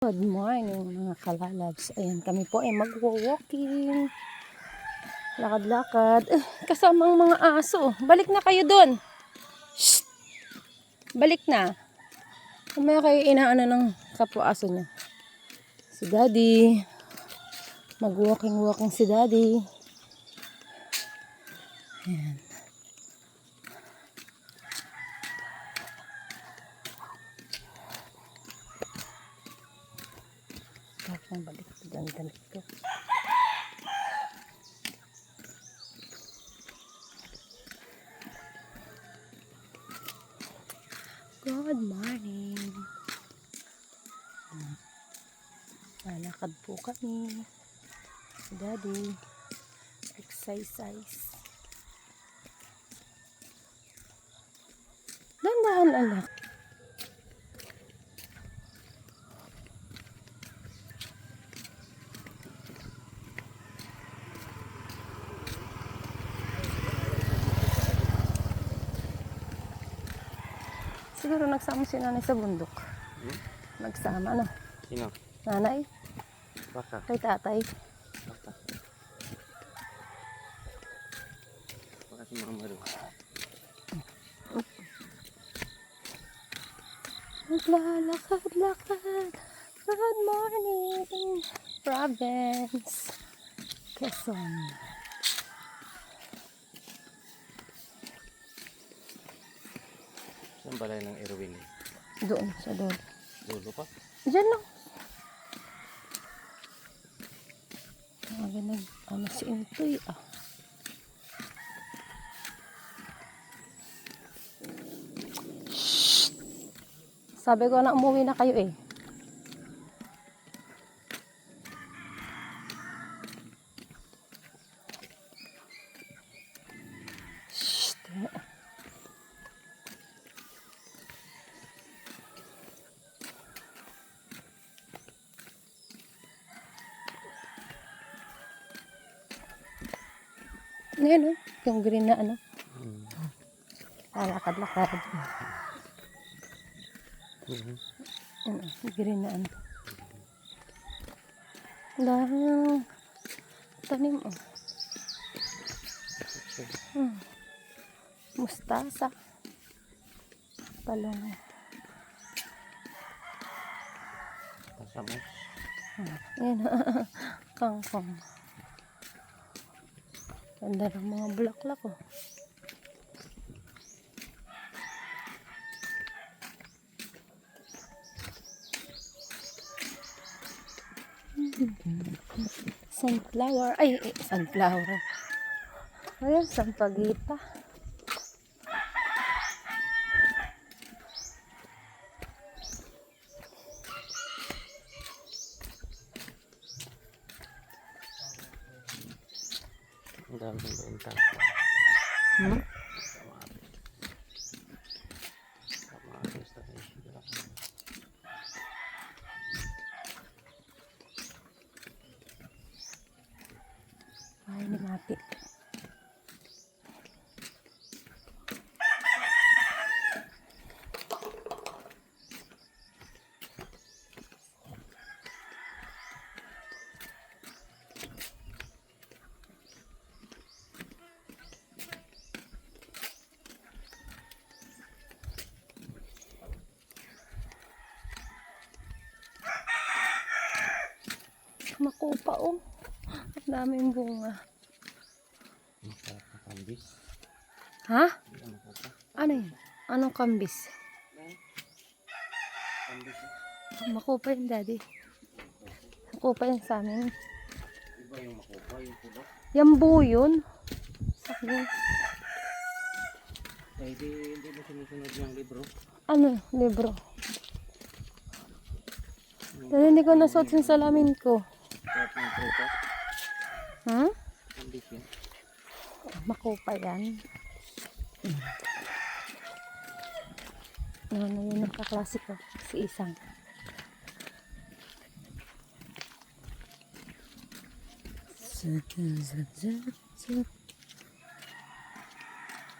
Good morning mga kalalabs. Ayan, kami po ay magwo-walking. Lakad-lakad. Kasamang mga aso. Balik na kayo dun. Shh! Balik na. Kumaya kayo inaano ng kapwa-aso niya. Si Daddy. Mag-walking si Daddy. Ayan. Ang balik ko dyan, damit ko. Good morning. Lalakad po kami. Daddy. Exercise. Dandahan anak. Siguro nagsama si nanay sa bundok. Nagsama na. Sino? Nanay? Baka. Kay tatay? Baka. Baka si mama doon. Naglalakad-lakad. Good morning. Province. Quezon. Saan balay ng Erwin? Doon sa doon. Dulo pa? Diyan lang. Ano si Intoy ah. Shhh! Sabi ko na umuwi na kayo eh. Shhh! Ngayon, yung green na ano. Lakad-lakad. Green na ano. Dahil tanim oh. Mustasa. Talong. Pasamos. Yan. Kangkong. Ganda ng mga bulaklak oh. Sunflower. Ay, sunflower. Ayan, sampagita. Ang dami ng benta. Ay, ni Mati. Makupa oh. Ang daming bunga. Masarap na kambis. Ha? Ano po pa? Ano yun? Anong kambis? Kambis. Makupa yun, Daddy. Makupa yun sa amin. Iba yung makupa, yung pulo. Yambu yun. Sabi. Eh, hindi mo sinusunod yung libro. Ano? Libro. Dahil hindi ko nasuot yung salamin ko. Kahit ng prutas. Ha? Kambis yun. Makupa yan. Ano yun ang kaklase ko? Si Isang. Zut, zut, zut, zut.